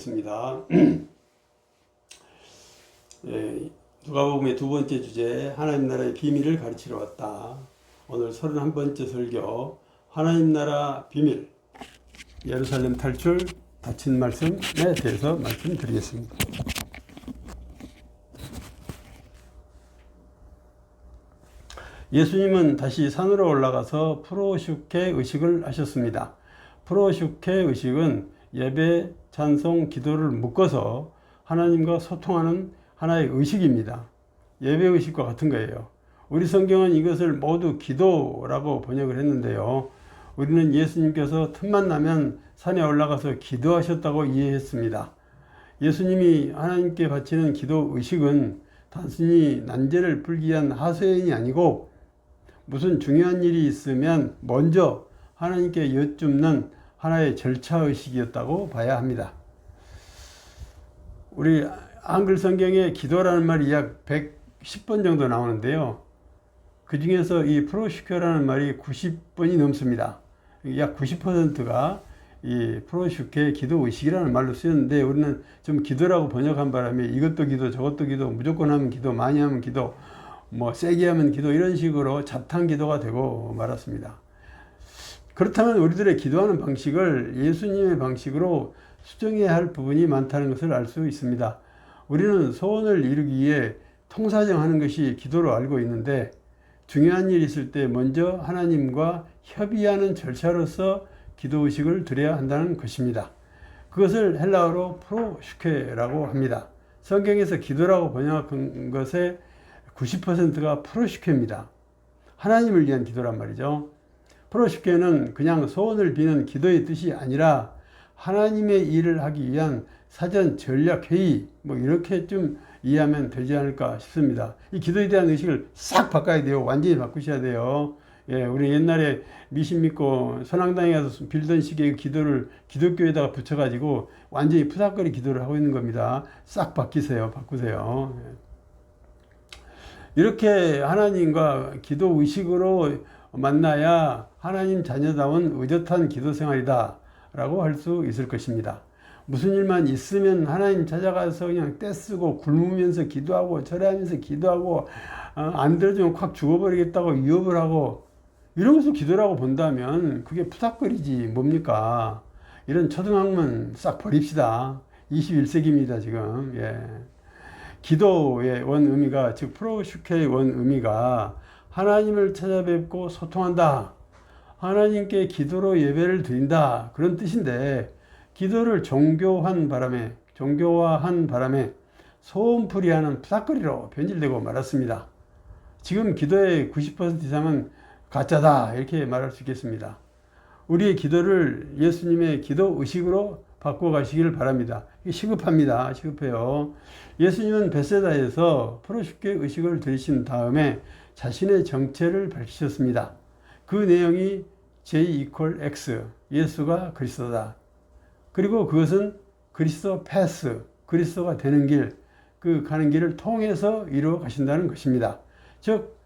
있습니다. 예, 누가복음의 두 번째 주제, 하나님 나라의 비밀을 가르치러 왔다. 오늘 31번째 설교, 하나님 나라 비밀, 예루살렘 탈출, 닫힌 말씀에 대해서 말씀드리겠습니다. 예수님은 다시 산으로 올라가서 프로슈케 의식을 하셨습니다. 프로슈케 의식은 예배, 찬송, 기도를 묶어서 하나님과 소통하는 하나의 의식입니다. 예배 의식과 같은 거예요. 우리 성경은 이것을 모두 기도라고 번역을 했는데요. 우리는 예수님께서 틈만 나면 산에 올라가서 기도하셨다고 이해했습니다. 예수님이 하나님께 바치는 기도 의식은 단순히 난제를 풀기 위한 하소연이 아니고 무슨 중요한 일이 있으면 먼저 하나님께 여쭙는 하나의 절차의식이었다고 봐야 합니다. 우리 한글 성경에 기도라는 말이 약 110번 정도 나오는데요. 그 중에서 이 프로슈케라는 말이 90번이 넘습니다. 약 90%가 이 프로슈케 기도의식이라는 말로 쓰였는데, 우리는 좀 기도라고 번역한 바람에 이것도 기도, 저것도 기도, 무조건 하면 기도, 많이 하면 기도, 세게 하면 기도, 이런 식으로 잡탕 기도가 되고 말았습니다. 그렇다면 우리들의 기도하는 방식을 예수님의 방식으로 수정해야 할 부분이 많다는 것을 알 수 있습니다. 우리는 소원을 이루기 위해 통사정하는 것이 기도로 알고 있는데, 중요한 일이 있을 때 먼저 하나님과 협의하는 절차로서 기도의식을 드려야 한다는 것입니다. 그것을 헬라어로 프로슈케라고 합니다. 성경에서 기도라고 번역한 것의 90%가 프로슈케입니다. 하나님을 위한 기도란 말이죠. 프로슈케는 그냥 소원을 비는 기도의 뜻이 아니라 하나님의 일을 하기 위한 사전 전략 회의, 이렇게 좀 이해하면 되지 않을까 싶습니다. 이 기도에 대한 의식을 싹 바꿔야 돼요. 완전히 바꾸셔야 돼요. 예, 우리 옛날에 미신 믿고 선앙당에 가서 빌던 식의 기도를 기독교에다가 붙여가지고 완전히 푸삭거리 기도를 하고 있는 겁니다. 싹 바꾸세요. 이렇게 하나님과 기도 의식으로 만나야 하나님 자녀다운 의젓한 기도 생활이다 라고 할 수 있을 것입니다. 무슨 일만 있으면 하나님 찾아가서 그냥 떼쓰고 굶으면서 기도하고 절하면서 기도하고 안 들어주면 콱 죽어버리겠다고 위협을 하고 이런 것을 기도라고 본다면 그게 푸닥거리지 뭡니까? 이런 초등학문 싹 버립시다. 21세기입니다 지금. 예. 기도의 원 의미가, 즉 프로슈케의 원 의미가 하나님을 찾아뵙고 소통한다, 하나님께 기도로 예배를 드린다, 그런 뜻인데, 기도를 종교화한 바람에 소음풀이하는 푸닥거리로 변질되고 말았습니다. 지금 기도의 90% 이상은 가짜다, 이렇게 말할 수 있겠습니다. 우리의 기도를 예수님의 기도 의식으로 바꿔가시기를 바랍니다. 시급합니다. 시급해요. 예수님은 벳세다에서 프로슈케 의식을 드리신 다음에 자신의 정체를 밝히셨습니다. 그 내용이 J=X, 예수가 그리스도다. 그리고 그것은 그리스도 패스, 그리스도가 되는 길, 그 가는 길을 통해서 이루어 가신다는 것입니다. 즉,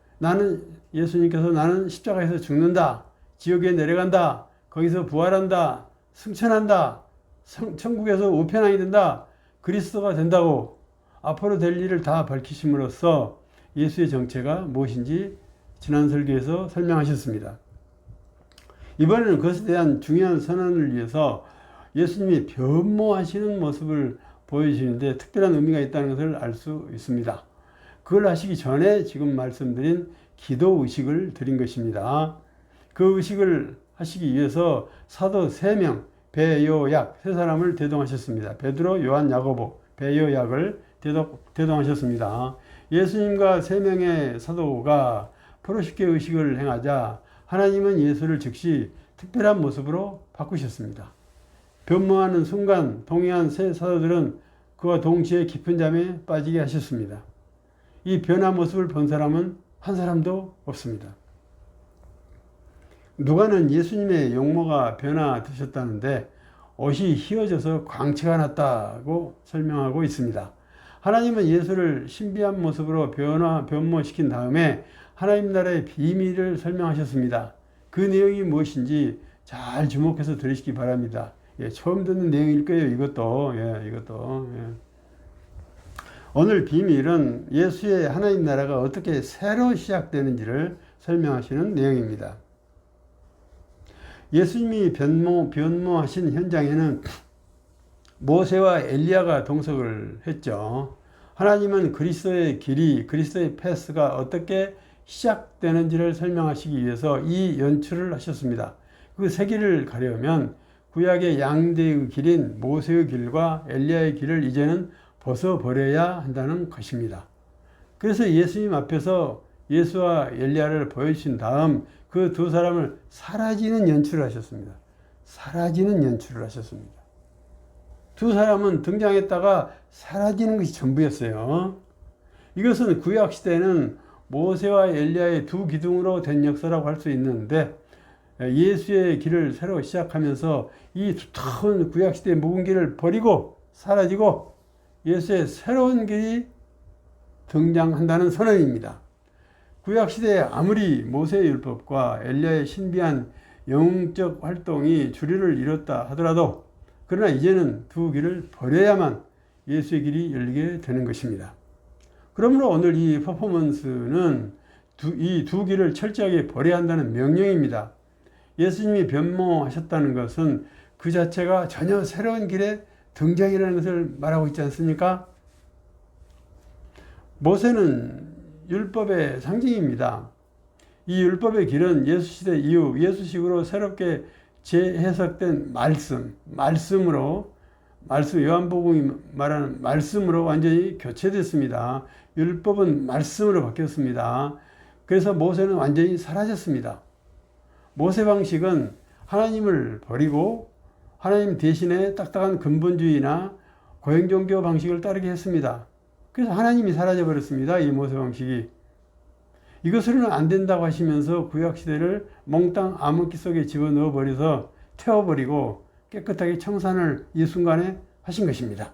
예수님께서 나는 십자가에서 죽는다, 지옥에 내려간다, 거기서 부활한다, 승천한다, 천국에서 우편왕이 된다, 그리스도가 된다고 앞으로 될 일을 다 밝히심으로써 예수의 정체가 무엇인지 지난 설교에서 설명하셨습니다. 이번에는 그것에 대한 중요한 선언을 위해서 예수님이 변모하시는 모습을 보여주시는데 특별한 의미가 있다는 것을 알 수 있습니다. 그걸 하시기 전에 지금 말씀드린 기도 의식을 드린 것입니다. 그 의식을 하시기 위해서 사도 3명, 베요약 3사람을 대동하셨습니다. 베드로, 요한, 야고보, 베요약을 대동하셨습니다. 예수님과 3명의 사도가 프로슈케 의식을 행하자 하나님은 예수를 즉시 특별한 모습으로 바꾸셨습니다. 변모하는 순간 동행한 세 사도들은 그와 동시에 깊은 잠에 빠지게 하셨습니다. 이 변한 모습을 본 사람은 한 사람도 없습니다. 누가는 예수님의 용모가 변화되셨다는데 옷이 휘어져서 광채가 났다고 설명하고 있습니다. 하나님은 예수를 신비한 모습으로 변모시킨 다음에 하나님 나라의 비밀을 설명하셨습니다. 그 내용이 무엇인지 잘 주목해서 들으시기 바랍니다. 예, 처음 듣는 내용일 거예요. 이것도. 예, 이것도. 예. 오늘 비밀은 예수의 하나님 나라가 어떻게 새로 시작되는지를 설명하시는 내용입니다. 예수님이 변모하신 현장에는 모세와 엘리야가 동석을 했죠. 하나님은 그리스도의 길이, 그리스도의 패스가 어떻게 시작되는지를 설명하시기 위해서 이 연출을 하셨습니다. 그 세 길을 가려면 구약의 양대의 길인 모세의 길과 엘리야의 길을 이제는 벗어버려야 한다는 것입니다. 그래서 예수님 앞에서 예수와 엘리야를 보여주신 다음 그 두 사람을 사라지는 연출을 하셨습니다. 사라지는 연출을 하셨습니다. 두 사람은 등장했다가 사라지는 것이 전부였어요. 이것은 구약 시대는 모세와 엘리야의 두 기둥으로 된 역사라고 할 수 있는데 예수의 길을 새로 시작하면서 이 두터운 구약 시대의 묵은 길을 버리고 사라지고 예수의 새로운 길이 등장한다는 선언입니다. 구약 시대에 아무리 모세의 율법과 엘리야의 신비한 영적 활동이 주류를 이뤘다 하더라도 그러나 이제는 두 길을 버려야만 예수의 길이 열리게 되는 것입니다. 그러므로 오늘 이 퍼포먼스는 이 두 길을 철저하게 버려야 한다는 명령입니다. 예수님이 변모하셨다는 것은 그 자체가 전혀 새로운 길의 등장이라는 것을 말하고 있지 않습니까? 모세는 율법의 상징입니다. 이 율법의 길은 예수 시대 이후 예수식으로 새롭게 재해석된 말씀으로 요한복음이 말하는 말씀으로 완전히 교체됐습니다. 율법은 말씀으로 바뀌었습니다. 그래서 모세는 완전히 사라졌습니다. 모세 방식은 하나님을 버리고 하나님 대신에 딱딱한 근본주의나 고행종교 방식을 따르게 했습니다. 그래서 하나님이 사라져 버렸습니다. 이 모세 방식이. 이것으로는 안 된다고 하시면서 구약시대를 몽땅 암흑기 속에 집어넣어 버려서 태워버리고 깨끗하게 청산을 이 순간에 하신 것입니다.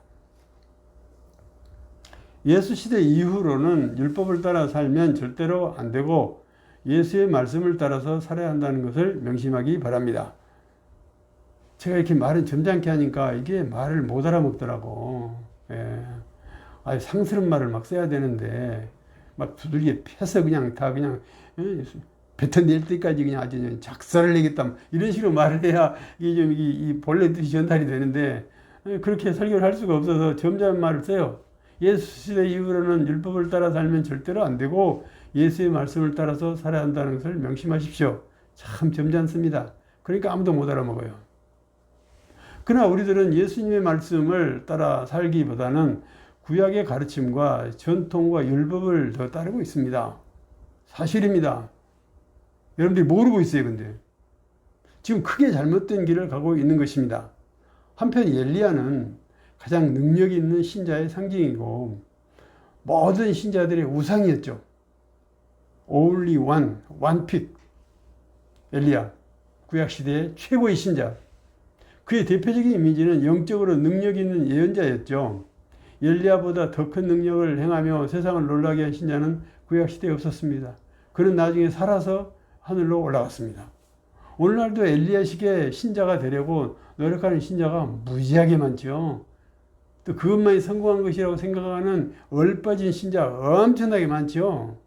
예수 시대 이후로는 율법을 따라 살면 절대로 안 되고 예수의 말씀을 따라서 살아야 한다는 것을 명심하기 바랍니다. 제가 이렇게 말은 점잖게 하니까 이게 말을 못 알아먹더라고. 예. 상스러운 말을 막 써야 되는데 막 두들겨 패서 그냥 다 그냥 뱉어낼 때까지 그냥 아주 작사를 내겠다 이런 식으로 말을 해야 이게 좀 이 본래 뜻이 전달이 되는데 그렇게 설교를 할 수가 없어서 점잖은 말을 써요. 예수 시대 이후로는 율법을 따라 살면 절대로 안 되고 예수의 말씀을 따라서 살아야 한다는 것을 명심하십시오. 참 점잖습니다. 그러니까 아무도 못 알아먹어요. 그러나 우리들은 예수님의 말씀을 따라 살기보다는 구약의 가르침과 전통과 율법을 더 따르고 있습니다. 사실입니다. 여러분들이 모르고 있어요. 근데 지금 크게 잘못된 길을 가고 있는 것입니다. 한편 엘리야는 가장 능력이 있는 신자의 상징이고 모든 신자들의 우상이었죠. Only one pick. 엘리야, 구약시대의 최고의 신자. 그의 대표적인 이미지는 영적으로 능력 있는 예언자였죠. 엘리야보다 더 큰 능력을 행하며 세상을 놀라게 한 신자는 구약시대에 없었습니다. 그는 나중에 살아서 하늘로 올라갔습니다. 오늘날도 엘리야식의 신자가 되려고 노력하는 신자가 무지하게 많죠. 또 그것만이 성공한 것이라고 생각하는 얼빠진 신자 엄청나게 많죠.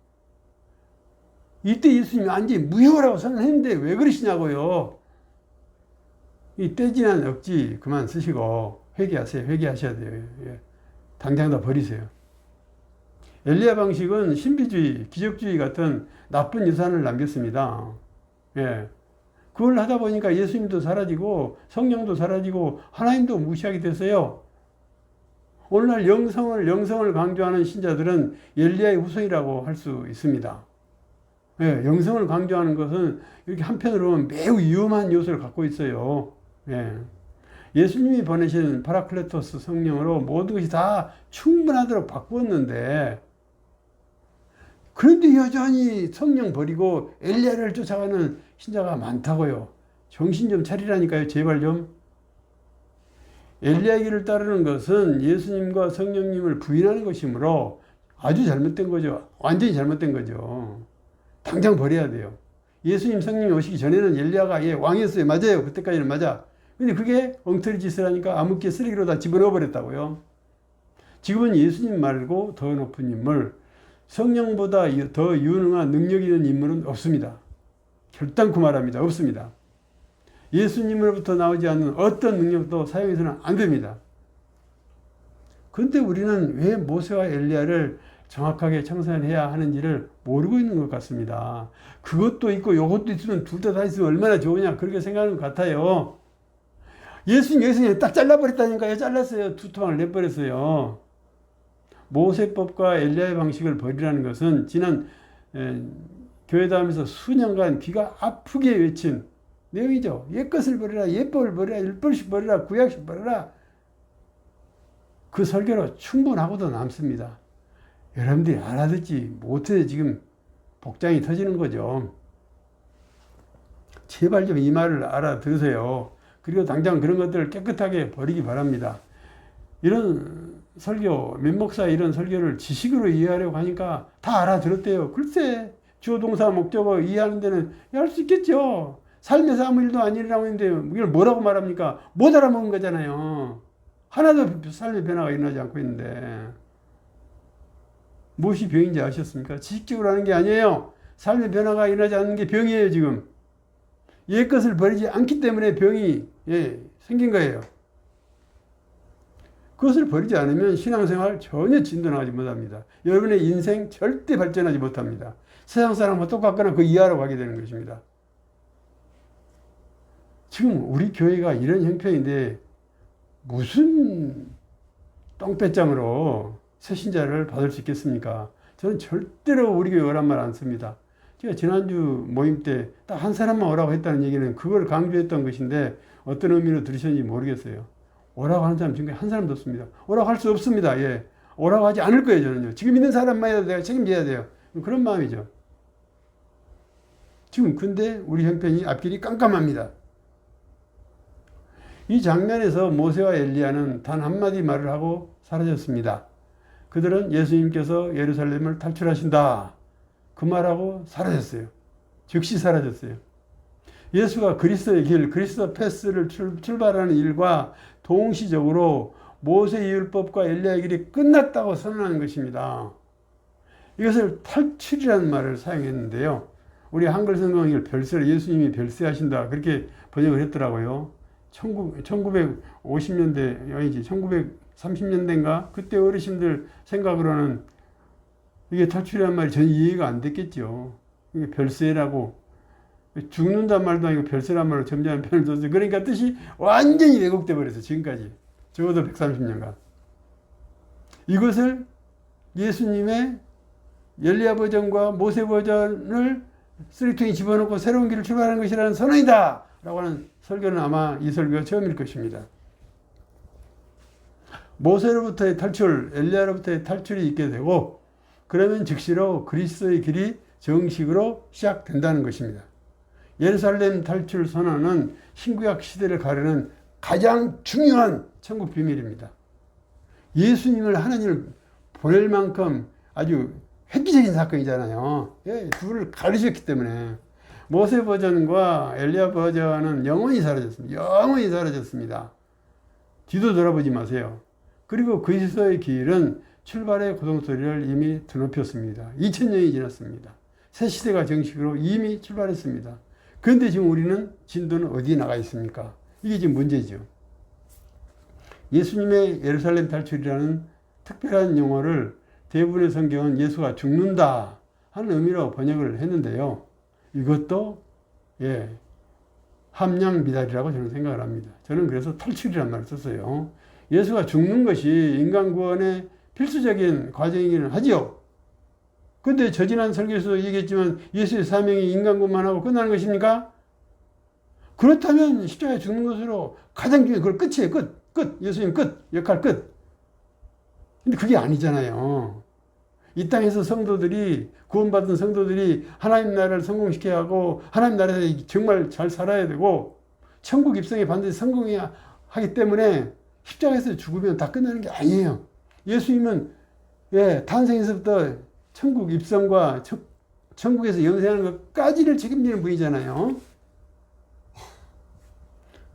이때 예수님이 완전히 무효라고 선언했는데 왜 그러시냐고요. 이 떼지난 억지 그만 쓰시고 회개하세요. 회개하셔야 돼요. 예. 당장 다 버리세요. 엘리야 방식은 신비주의, 기적주의 같은 나쁜 유산을 남겼습니다. 예. 그걸 하다 보니까 예수님도 사라지고 성령도 사라지고 하나님도 무시하게 됐어요. 오늘날 영성을 강조하는 신자들은 엘리야의 후손이라고 할 수 있습니다. 예, 영성을 강조하는 것은 이렇게 한편으로는 매우 위험한 요소를 갖고 있어요. 예. 예수님이 보내신 파라클레토스 성령으로 모든 것이 다 충분하도록 바꾸었는데 그런데 여전히 성령 버리고 엘리야를 쫓아가는 신자가 많다고요. 정신 좀 차리라니까요. 제발 좀. 엘리야 길을 따르는 것은 예수님과 성령님을 부인하는 것이므로 아주 잘못된 거죠. 완전히 잘못된 거죠. 당장 버려야 돼요. 예수님 성령이 오시기 전에는 엘리야가 왕이었어요. 맞아요. 그때까지는 맞아. 근데 그게 엉터리 짓을 하니까 암흑기 쓰레기로 다 집어넣어 버렸다고요. 지금은 예수님 말고 더 높은 인물, 성령보다 더 유능한 능력 있는 인물은 없습니다. 결단코 말합니다. 없습니다. 예수님으로부터 나오지 않는 어떤 능력도 사용해서는 안 됩니다. 그런데 우리는 왜 모세와 엘리야를 정확하게 청산해야 하는지를 모르고 있는 것 같습니다. 그것도 있고 이것도 있으면 둘 다 있으면 얼마나 좋으냐 그렇게 생각하는 것 같아요. 예수님 여기서 딱 잘라버렸다니까요. 잘랐어요. 두 토막을 내버렸어요. 모세법과 엘리야의 방식을 버리라는 것은 지난 교회 다니면서 수년간 귀가 아프게 외친 내용이죠. 옛것을 버리라, 옛법을 버리라, 율법식 버리라, 구약식 버리라. 그 설교로 충분하고도 남습니다. 여러분들이 알아듣지 못해서 지금 복장이 터지는 거죠. 제발 좀 이 말을 알아들으세요. 그리고 당장 그런 것들을 깨끗하게 버리기 바랍니다. 이런 설교, 민목사 이런 설교를 지식으로 이해하려고 하니까 다 알아들었대요. 글쎄, 주어 동사 목적어 이해하는 데는 할 수 있겠죠. 삶에서 아무 일도 안 일어나고 있는데 이걸 뭐라고 말합니까? 못 알아먹은 거잖아요. 하나도 삶의 변화가 일어나지 않고 있는데. 무엇이 병인지 아셨습니까? 지식적으로 하는 게 아니에요. 삶의 변화가 일어나지 않는 게 병이에요, 지금. 옛 것을 버리지 않기 때문에 병이 생긴 거예요. 그것을 버리지 않으면 신앙생활 전혀 진전하지 못합니다. 여러분의 인생 절대 발전하지 못합니다. 세상 사람과 똑같거나 그 이하로 가게 되는 것입니다. 지금 우리 교회가 이런 형편인데 무슨 똥배짱으로 새신자를 받을 수 있겠습니까? 저는 절대로 우리 교회 오란 말 안 씁니다. 제가 지난주 모임 때 딱 한 사람만 오라고 했다는 얘기는 그걸 강조했던 것인데 어떤 의미로 들으셨는지 모르겠어요. 오라고 하는 사람 지금 한 사람도 없습니다. 오라고 할 수 없습니다. 예. 오라고 하지 않을 거예요, 저는요. 지금 있는 사람만이라도 내가 책임져야 돼요. 그런 마음이죠. 지금 근데 우리 형편이 앞길이 깜깜합니다. 이 장면에서 모세와 엘리야는 단 한마디 말을 하고 사라졌습니다. 그들은 예수님께서 예루살렘을 탈출하신다. 그 말하고 사라졌어요. 즉시 사라졌어요. 예수가 그리스도의 길, 그리스도 패스를 출발하는 일과 동시적으로 모세 율법과 엘리야의 길이 끝났다고 선언하는 것입니다. 이것을 탈출이라는 말을 사용했는데요. 우리 한글 성경은 이걸 별세로 예수님이 별세하신다 그렇게 번역을 했더라고요. 1950년대 아니지 1930년대인가 그때 어르신들 생각으로는 이게 탈출이라는 말이 전혀 이해가 안 됐겠죠. 이게 별세라고 죽는단 말도 아니고 별세란 말로 점잖은 표현을 썼어요. 그러니까 뜻이 완전히 왜곡돼 버렸어요. 지금까지 적어도 130년간 이것을 예수님의 엘리야 버전과 모세 버전을 쓰레기통에 집어넣고 새로운 길을 출발하는 것이라는 선언이다 라고 하는 설교는 아마 이 설교가 처음일 것입니다. 모세로부터의 탈출, 엘리야로부터의 탈출이 있게 되고 그러면 즉시로 그리스도의 길이 정식으로 시작된다는 것입니다. 예루살렘 탈출 선언은 신구약 시대를 가르는 가장 중요한 천국 비밀입니다. 예수님을 하나님을 보낼 만큼 아주 획기적인 사건이잖아요. 둘을 가르쳤기 때문에 모세 버전과 엘리야 버전은 영원히 사라졌습니다. 영원히 사라졌습니다. 뒤도 돌아보지 마세요. 그리고 그리스도의 길은 출발의 고동소리를 이미 드높였습니다. 2000년이 지났습니다. 새 시대가 정식으로 이미 출발했습니다. 그런데 지금 우리는 진도는 어디에 나가 있습니까? 이게 지금 문제죠. 예수님의 예루살렘 탈출이라는 특별한 용어를 대부분의 성경은 예수가 죽는다 하는 의미로 번역을 했는데요. 이것도 함량미달이라고 저는 생각을 합니다. 저는 그래서 탈출이라는 말을 썼어요. 예수가 죽는 것이 인간 구원의 필수적인 과정이기는 하지요. 그런데 저지난 설교에서도 얘기했지만 예수의 사명이 인간 구원만 하고 끝나는 것입니까? 그렇다면 십자가에 죽는 것으로 가장 중요한 그걸 끝이에요. 끝. 예수님 끝. 역할 끝. 근데 그게 아니잖아요. 이 땅에서 성도들이 구원받은 성도들이 하나님 나라를 성공시켜야 하고 하나님 나라에서 정말 잘 살아야 되고 천국 입성에 반드시 성공해야 하기 때문에 십자가에서 죽으면 다 끝나는 게 아니에요. 예수님은 탄생에서부터 천국 입성과 천국에서 영생하는 것까지를 책임지는 분이잖아요.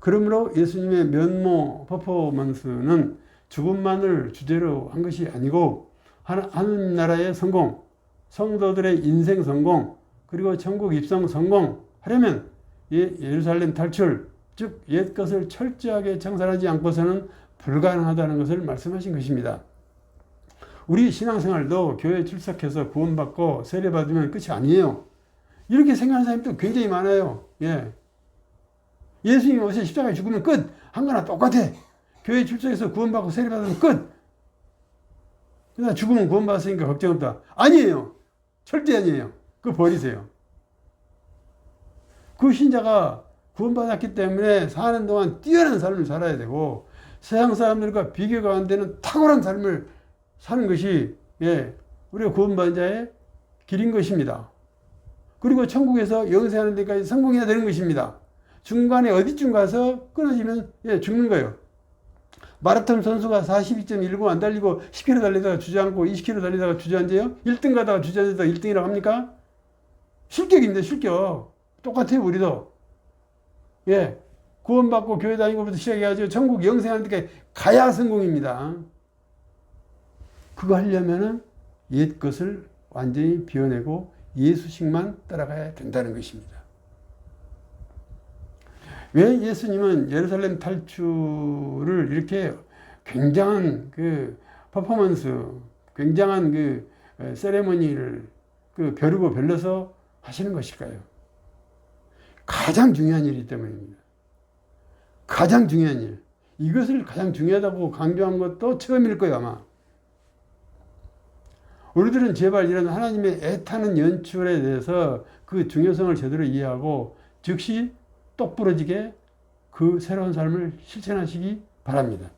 그러므로 예수님의 면모 퍼포먼스는 죽음만을 주제로 한 것이 아니고 하나님나라의 성공, 성도들의 인생 성공, 그리고 천국 입성 성공 하려면 예루살렘 탈출, 즉 옛것을 철저하게 청산하지 않고서는 불가능하다는 것을 말씀하신 것입니다. 우리 신앙생활도 교회 출석해서 구원받고 세례받으면 끝이 아니에요. 이렇게 생각하는 사람도 굉장히 많아요. 예수님이 오셔서 십자가에 죽으면 끝! 한 거나 똑같아. 교회 출석해서 구원받고 세례받으면 끝! 그러나 죽으면 구원받았으니까 걱정 없다. 아니에요. 절대 아니에요. 그거 버리세요. 그 신자가 구원받았기 때문에 사는 동안 뛰어난 삶을 살아야 되고 세상 사람들과 비교가 안 되는 탁월한 삶을 사는 것이 우리가 구원받은 자의 길인 것입니다. 그리고 천국에서 영생하는 데까지 성공해야 되는 것입니다. 중간에 어디쯤 가서 끊어지면 죽는 거예요. 마라톤 선수가 42.19 안 달리고 10km 달리다가 주저앉고 20km 달리다가 주저앉아요? 1등 가다가 주저앉아서 1등이라고 합니까? 실격입니다. 실격. 똑같아요. 우리도. 구원받고 교회 다니고부터 시작해가지고 천국 영생하는 데까지 가야 성공입니다. 그거 하려면은 옛 것을 완전히 비워내고 예수식만 따라가야 된다는 것입니다. 왜 예수님은 예루살렘 탈출을 이렇게 굉장한 그 퍼포먼스, 굉장한 그 세레머니를 벼르고 별러서 하시는 것일까요? 가장 중요한 일이기 때문입니다. 가장 중요한 일. 이것을 가장 중요하다고 강조한 것도 처음일 거예요, 아마. 우리들은 제발 이런 하나님의 애타는 연출에 대해서 그 중요성을 제대로 이해하고 즉시 똑부러지게 그 새로운 삶을 실천하시기 바랍니다.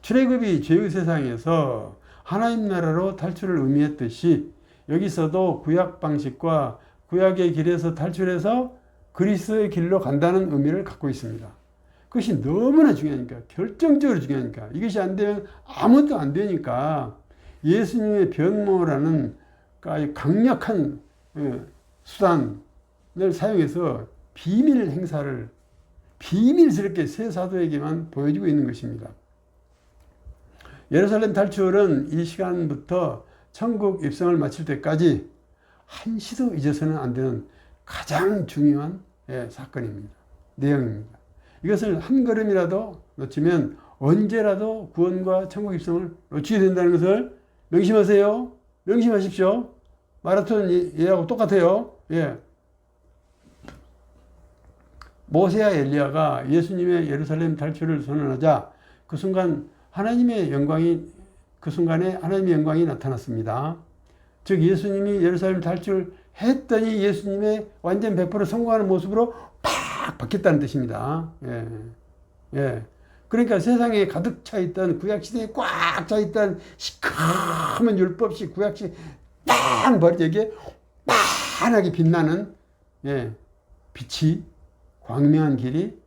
출애굽이 죄의 세상에서 하나님 나라로 탈출을 의미했듯이 여기서도 구약 방식과 구약의 길에서 탈출해서 그리스도의 길로 간다는 의미를 갖고 있습니다. 그것이 너무나 중요하니까, 결정적으로 중요하니까, 이것이 안 되면 아무것도 안 되니까 예수님의 변모라는 강력한 수단을 사용해서 비밀 행사를 비밀스럽게 새 사도에게만 보여주고 있는 것입니다. 예루살렘 탈출은 이 시간부터 천국 입성을 마칠 때까지 한시도 잊어서는 안 되는 가장 중요한 사건입니다. 내용입니다. 이것을 한 걸음이라도 놓치면 언제라도 구원과 천국 입성을 놓치게 된다는 것을 명심하세요. 명심하십시오. 마라톤 얘하고 똑같아요. 모세와 엘리야가 예수님의 예루살렘 탈출을 선언하자 그 순간 그 순간에 하나님의 영광이 나타났습니다. 즉 예수님이 예루살렘 탈출했더니 예수님의 완전 100% 성공하는 모습으로 팍 바뀌었다는 뜻입니다. 그러니까 세상에 가득 차 있던 구약시대에 꽉 차 있던 시커먼 율법식 구약식 딱 버려져 이게 환하게 빛나는 빛이 광명한 길이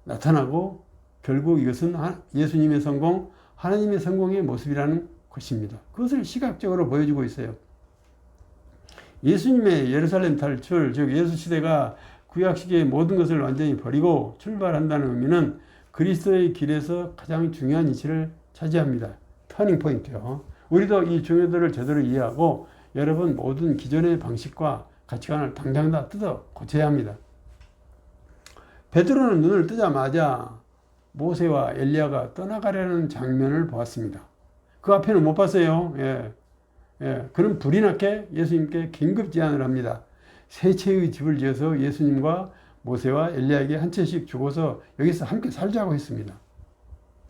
나타나고 결국 이것은 예수님의 성공, 하나님의 성공의 모습이라는 것입니다. 그것을 시각적으로 보여주고 있어요. 예수님의 예루살렘 탈출, 즉 예수 시대가 구약시대의 모든 것을 완전히 버리고 출발한다는 의미는 그리스도의 길에서 가장 중요한 위치를 차지합니다. 터닝 포인트요. 우리도 이 중요도를 제대로 이해하고 여러분 모든 기존의 방식과 가치관을 당장 다 뜯어 고쳐야 합니다. 베드로는 눈을 뜨자마자 모세와 엘리야가 떠나가려는 장면을 보았습니다. 그 앞에는 못 봤어요. 그런 불이 났게 예수님께 긴급 제안을 합니다. 세 채의 집을 지어서 예수님과 모세와 엘리야에게 한 채씩 주고서 여기서 함께 살자고 했습니다.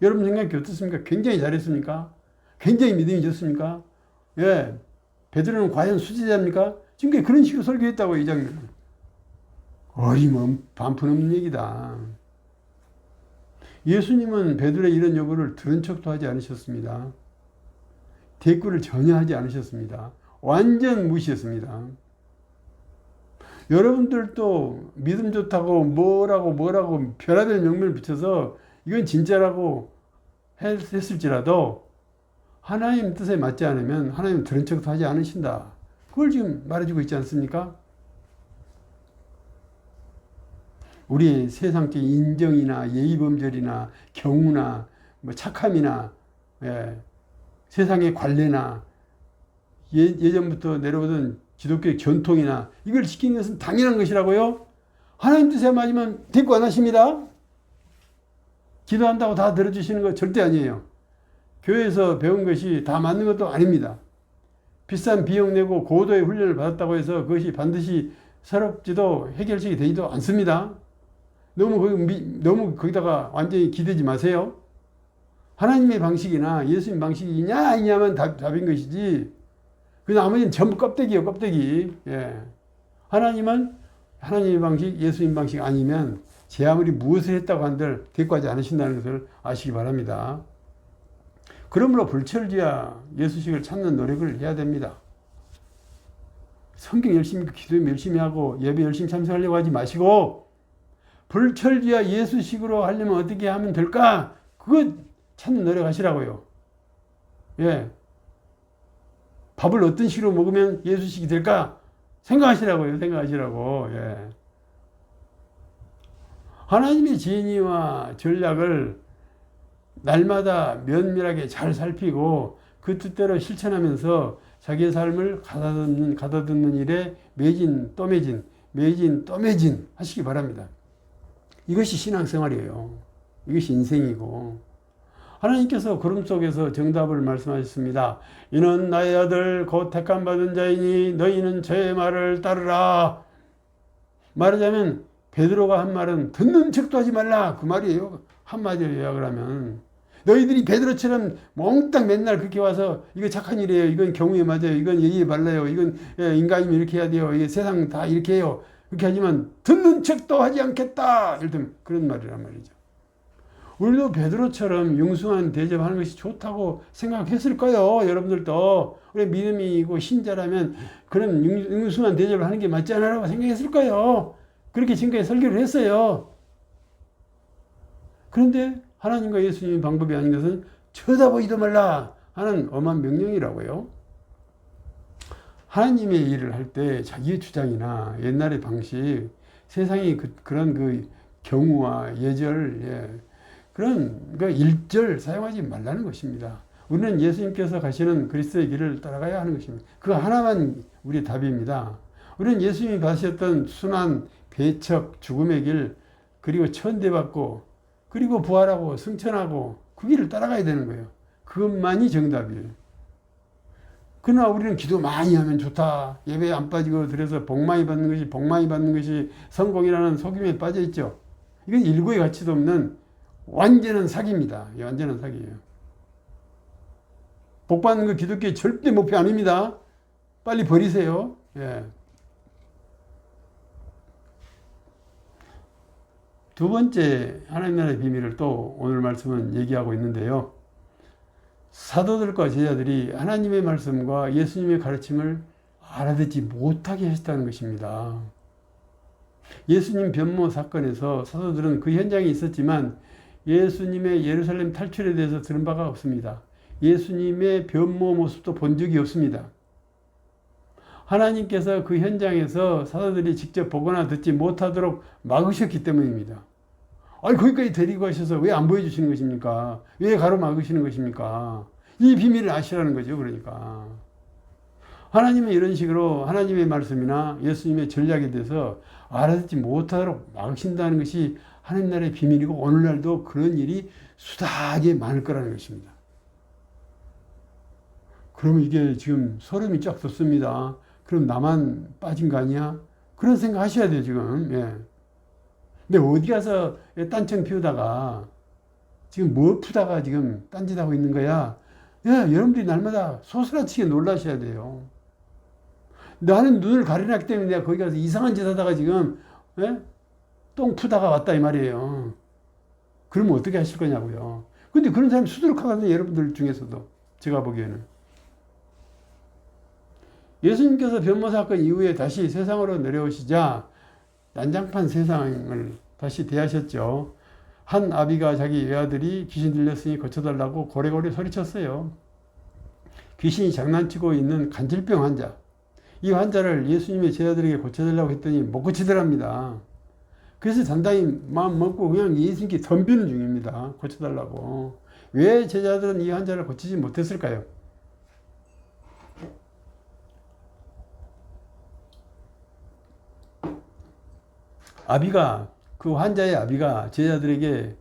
여러분 생각이 어떻습니까? 굉장히 잘했습니까? 굉장히 믿음이 좋습니까? 베드로는 과연 수제자입니까? 지금 그런 식으로 설교했다고 이 장면은. 반푼 없는 얘기다. 예수님은 베드로의 이런 요구를 들은 척도 하지 않으셨습니다. 대꾸를 전혀 하지 않으셨습니다. 완전 무시했습니다. 여러분들도 믿음 좋다고 뭐라고 별하별 명명을 붙여서 이건 진짜라고 했을지라도 하나님 뜻에 맞지 않으면 하나님 들은 척도 하지 않으신다. 그걸 지금 말해주고 있지 않습니까? 우리의 세상적인 인정이나 예의범절이나 경우나 뭐 착함이나 세상의 관례나 예전부터 내려오던 기독교의 전통이나 이걸 지키는 것은 당연한 것이라고요. 하나님 뜻에 맞으면 대꾸 안 하십니다. 기도한다고 다 들어주시는 거 절대 아니에요. 교회에서 배운 것이 다 맞는 것도 아닙니다. 비싼 비용 내고 고도의 훈련을 받았다고 해서 그것이 반드시 새롭지도 해결책이 되지도 않습니다. 너무 거기다가 완전히 기대지 마세요. 하나님의 방식이나 예수님 방식이냐 아니냐면 답인 것이지. 그 나머지는 전부 껍데기예요, 껍데기. 하나님은 하나님의 방식, 예수님 방식 아니면 제 아무리 무엇을 했다고 한들 대꾸하지 않으신다는 것을 아시기 바랍니다. 그러므로 불철주야 예수식을 찾는 노력을 해야 됩니다. 성경 열심히 기도 열심히 하고 예배 열심히 참석하려고 하지 마시고 불철주야 예수식으로 하려면 어떻게 하면 될까? 그거 찾는 노력하시라고요. 밥을 어떤 식으로 먹으면 예수식이 될까? 생각하시라고요. 생각하시라고. 하나님의 진리와 전략을 날마다 면밀하게 잘 살피고 그 뜻대로 실천하면서 자기의 삶을 가다듬는 일에 매진 또 매진 하시기 바랍니다. 이것이 신앙생활이에요. 이것이 인생이고 하나님께서 구름 속에서 정답을 말씀하셨습니다. 이는 나의 아들 곧 택함 받은 자이니 너희는 저의 말을 따르라. 말하자면 베드로가 한 말은 듣는 척도 하지 말라 그 말이에요. 한마디로 요약을 하면 너희들이 베드로처럼 몽땅 맨날 그렇게 와서 이거 착한 일이에요. 이건 경우에 맞아요. 이건 예의에 발라요. 이건 인간이면 이렇게 해야 돼요. 이게 세상 다 이렇게 해요. 그렇게 하지만 듣는 척도 하지 않겠다. 이런 그런 말이란 말이죠. 우리도 베드로처럼 융숭한 대접하는 것이 좋다고 생각했을까요? 여러분들도 우리 믿음이고 신자라면 그런 융숭한 대접을 하는 게 맞지 않아라고 생각했을까요? 그렇게 지금까지 설교를 했어요. 그런데 하나님과 예수님의 방법이 아닌 것은 쳐다보지도 말라 하는 엄한 명령이라고요. 하나님의 일을 할 때 자기의 주장이나 옛날의 방식, 세상이 그런 그 경우와 예절, 그런 그 일절 사용하지 말라는 것입니다. 우리는 예수님께서 가시는 그리스도의 길을 따라가야 하는 것입니다. 그 하나만 우리의 답입니다. 우리는 예수님이 가셨던 순환, 배척, 죽음의 길, 그리고 천대받고 그리고 부활하고 승천하고 그 길을 따라가야 되는 거예요. 그것만이 정답이에요. 그러나 우리는 기도 많이 하면 좋다. 예배에 안 빠지고 들여서 복 많이 받는 것이 성공이라는 속임에 빠져 있죠. 이건 일고의 가치도 없는 완전한 사기입니다. 완전한 사기예요. 복 받는 거 기독교의 절대 목표 아닙니다. 빨리 버리세요. 두 번째 하나님 나라의 비밀을 또 오늘 말씀은 얘기하고 있는데요. 사도들과 제자들이 하나님의 말씀과 예수님의 가르침을 알아듣지 못하게 하셨다는 것입니다. 예수님 변모 사건에서 사도들은 그 현장에 있었지만 예수님의 예루살렘 탈출에 대해서 들은 바가 없습니다. 예수님의 변모 모습도 본 적이 없습니다. 하나님께서 그 현장에서 사도들이 직접 보거나 듣지 못하도록 막으셨기 때문입니다. 아니 거기까지 데리고 가셔서 왜 안 보여주시는 것입니까? 왜 가로막으시는 것입니까? 이 비밀을 아시라는 거죠. 그러니까 하나님은 이런 식으로 하나님의 말씀이나 예수님의 전략에 대해서 알아듣지 못하도록 막으신다는 것이 하나님 나라의 비밀이고 오늘날도 그런 일이 수다하게 많을 거라는 것입니다. 그러면 이게 지금 소름이 쫙 돋습니다. 그럼 나만 빠진 거 아니야? 그런 생각 하셔야 돼요, 지금. 근데 어디 가서 딴청 피우다가 지금 뭐 푸다가 지금 딴짓하고 있는 거야? 여러분들이 날마다 소스라치게 놀라셔야 돼요. 나는 눈을 가려놨기 때문에 내가 거기 가서 이상한 짓 하다가 지금 똥 푸다가 왔다 이 말이에요. 그러면 어떻게 하실 거냐고요. 근데 그런 사람이 수두룩하거든요. 여러분들 중에서도. 제가 보기에는. 예수님께서 변모 사건 이후에 다시 세상으로 내려오시자 난장판 세상을 다시 대하셨죠. 한 아비가 자기 외아들이 귀신 들렸으니 고쳐달라고 고래고래 소리쳤어요. 귀신이 장난치고 있는 간질병 환자. 이 환자를 예수님의 제자들에게 고쳐달라고 했더니 못 고치더랍니다. 그래서 단단히 마음 먹고 그냥 예수님께 덤비는 중입니다. 고쳐달라고. 왜 제자들은 이 환자를 고치지 못했을까요? 아비가, 그 환자의 아비가 제자들에게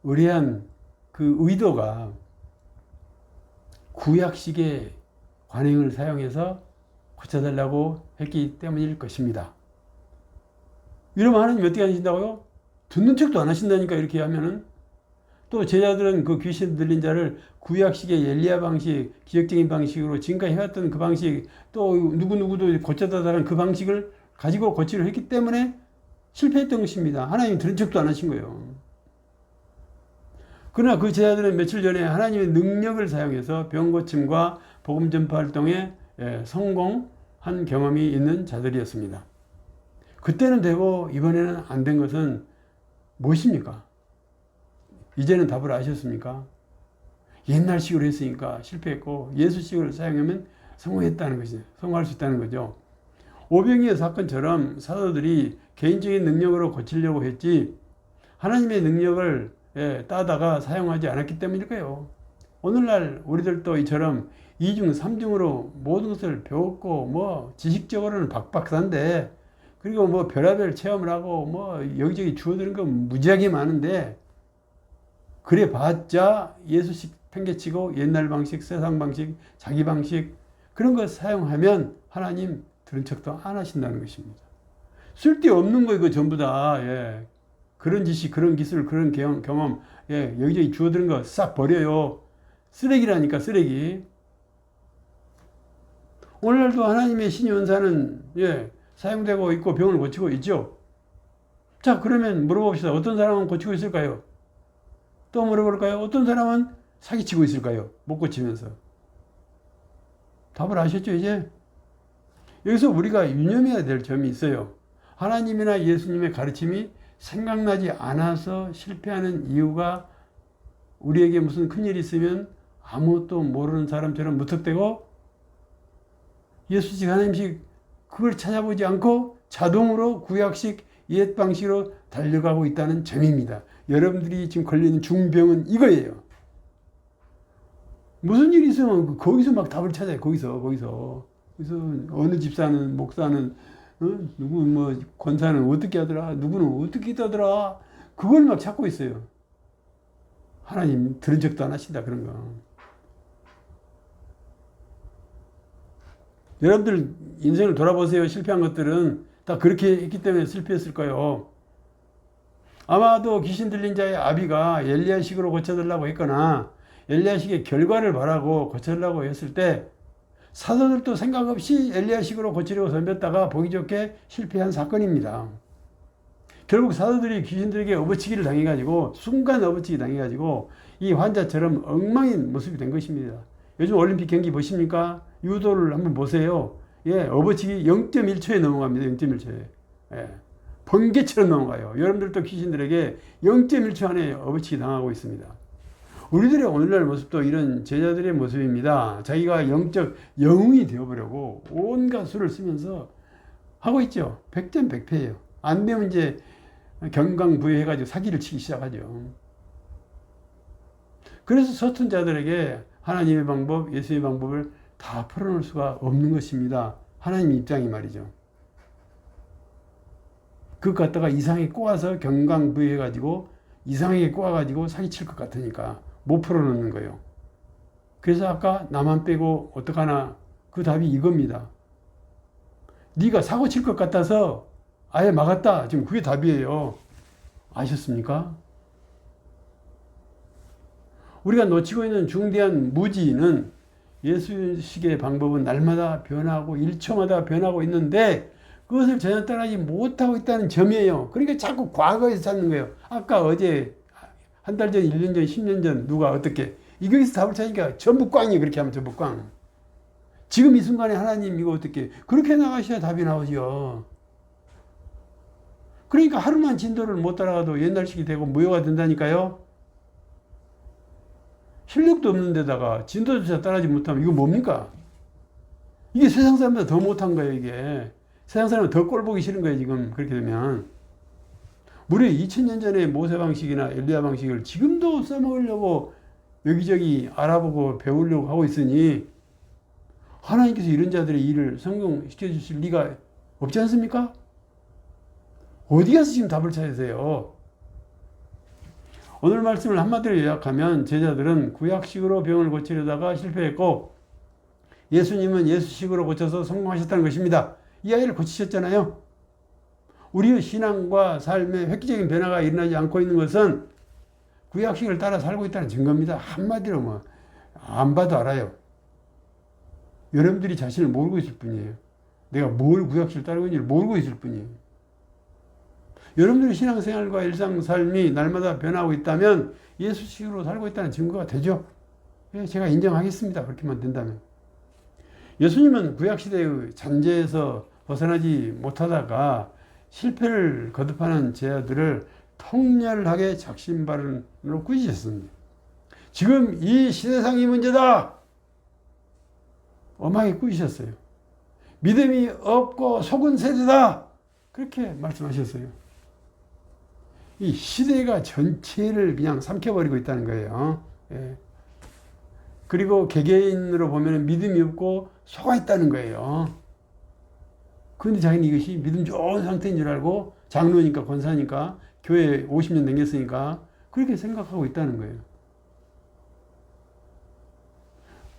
의뢰한 그 의도가 구약식의 관행을 사용해서 고쳐달라고 했기 때문일 것입니다. 이러면 하나님 어떻게 하신다고요? 듣는 척도 안 하신다니까, 이렇게 하면은. 또 제자들은 그 귀신 들린 자를 구약식의 엘리야 방식, 기적적인 방식으로 지금까지 해왔던 그 방식, 또 누구누구도 고쳐달라는 그 방식을 가지고 고치려 했기 때문에 실패했던 것입니다. 하나님 들은 척도 안 하신 거예요. 그러나 그 제자들은 며칠 전에 하나님의 능력을 사용해서 병 고침과 복음 전파 활동에 성공한 경험이 있는 자들이었습니다. 그때는 되고 이번에는 안 된 것은 무엇입니까? 이제는 답을 아셨습니까? 옛날식으로 했으니까 실패했고 예수식을 사용하면 성공했다는 것이죠. 성공할 수 있다는 거죠. 오병이어 사건처럼 사도들이 개인적인 능력으로 고치려고 했지 하나님의 능력을 따다가 사용하지 않았기 때문일 거예요. 오늘날 우리들도 이처럼 2중, 3중으로 모든 것을 배웠고 뭐 지식적으로는 박박사인데 그리고 뭐 별의별 체험을 하고 뭐 여기저기 주워드는 거 무지하게 많은데 그래 봤자 예수식 팽개치고 옛날 방식, 세상 방식, 자기 방식 그런 거 사용하면 하나님 들은 척도 안 하신다는 것입니다. 쓸데없는 거 이거 전부 다 그런 지식, 그런 기술, 그런 경험 여기저기 주워드는 거 싹 버려요. 쓰레기라니까 쓰레기. 오늘날도 하나님의 신의 은사는 사용되고 있고 병을 고치고 있죠. 자, 그러면 물어봅시다. 어떤 사람은 고치고 있을까요? 또 물어볼까요? 어떤 사람은 사기치고 있을까요? 못 고치면서. 답을 아셨죠, 이제? 여기서 우리가 유념해야 될 점이 있어요. 하나님이나 예수님의 가르침이 생각나지 않아서 실패하는 이유가 우리에게 무슨 큰일이 있으면 아무것도 모르는 사람처럼 무턱대고 예수식 하나님식 그걸 찾아보지 않고 자동으로 구약식 옛 방식으로 달려가고 있다는 점입니다. 여러분들이 지금 걸리는 중병은 이거예요. 무슨 일이 있으면 거기서 막 답을 찾아요. 거기서 어느 집사는 목사는 누구 뭐 권사는 어떻게 하더라, 누구는 어떻게 하더라, 그걸 막 찾고 있어요. 하나님 들은 적도 안 하신다 그런 거. 여러분들 인생을 돌아보세요. 실패한 것들은 다 그렇게 했기 때문에 실패했을 거예요. 아마도 귀신 들린 자의 아비가 엘리야식으로 고쳐달라고 했거나 엘리야식의 결과를 바라고 고쳐달라고 했을 때 사도들도 생각 없이 엘리야식으로 고치려고 덤볐다가 보기 좋게 실패한 사건입니다. 결국 사도들이 귀신들에게 업어치기를 당해가지고 순간 업어치기 당해가지고 이 환자처럼 엉망인 모습이 된 것입니다. 요즘 올림픽 경기 보십니까? 유도를 한번 보세요. 업어치기 0.1초에 넘어갑니다. 0.1초에. 번개처럼 넘어가요. 여러분들도 귀신들에게 0.1초 안에 업어치기 당하고 있습니다. 우리들의 오늘날 모습도 이런 제자들의 모습입니다. 자기가 영적 영웅이 되어보려고 온갖 수를 쓰면서 하고 있죠. 백전백패예요. 안 되면 이제 경강부회해가지고 사기를 치기 시작하죠. 그래서 서툰 자들에게 하나님의 방법, 예수의 방법을 다 풀어놓을 수가 없는 것입니다. 하나님 입장이 말이죠. 그것 갖다가 이상하게 꼬아서 경강부회해가지고 이상하게 꼬아가지고 사기칠 것 같으니까 못 풀어놓는 거예요. 그래서 아까 나만 빼고 어떡하나 그 답이 이겁니다. 네가 사고 칠 것 같아서 아예 막았다. 지금 그게 답이에요. 아셨습니까? 우리가 놓치고 있는 중대한 무지는 예수식의 방법은 날마다 변하고 1초마다 변하고 있는데 그것을 전혀 따라하지 못하고 있다는 점이에요. 그러니까 자꾸 과거에서 찾는 거예요. 아까 어제 한 달 전, 1년 전, 10년 전 누가 어떻게 이거에서 답을 찾으니까 전부 꽝이에요. 그렇게 하면 전부 꽝. 지금 이 순간에 하나님 이거 어떻게 그렇게 나가셔야 답이 나오죠. 그러니까 하루만 진도를 못 따라가도 옛날식이 되고 무효가 된다니까요. 실력도 없는 데다가 진도조차 따라하지 못하면 이거 뭡니까? 이게 세상 사람보다 더 못한 거예요. 이게 세상 사람은 더 꼴보기 싫은 거예요. 지금 그렇게 되면 무려 2000년 전에 모세 방식이나 엘리야 방식을 지금도 써먹으려고 여기저기 알아보고 배우려고 하고 있으니 하나님께서 이런 자들의 일을 성공시켜 주실 리가 없지 않습니까? 어디 가서 지금 답을 찾으세요? 오늘 말씀을 한마디로 요약하면 제자들은 구약식으로 병을 고치려다가 실패했고 예수님은 예수식으로 고쳐서 성공하셨다는 것입니다. 이 아이를 고치셨잖아요. 우리의 신앙과 삶에 획기적인 변화가 일어나지 않고 있는 것은 구약식을 따라 살고 있다는 증거입니다. 한마디로 뭐 안 봐도 알아요. 여러분들이 자신을 모르고 있을 뿐이에요. 내가 뭘 구약식을 따르고 있는지 모르고 있을 뿐이에요. 여러분들의 신앙생활과 일상삶이 날마다 변하고 있다면 예수식으로 살고 있다는 증거가 되죠. 제가 인정하겠습니다. 그렇게만 된다면. 예수님은 구약시대의 잔재에서 벗어나지 못하다가 실패를 거듭하는 제자들을 통렬하게 작심발언으로 꾸짖으셨습니다. 지금 이 시대상이 문제다. 엄하게 꾸짖으셨어요. 믿음이 없고 속은 세대다. 그렇게 말씀하셨어요. 이 시대가 전체를 그냥 삼켜버리고 있다는 거예요. 예. 그리고 개개인으로 보면 믿음이 없고 속아 있다는 거예요. 그런데 자기는 이것이 믿음 좋은 상태인 줄 알고 장로니까 권사니까 교회 50년 다녔으니까 그렇게 생각하고 있다는 거예요.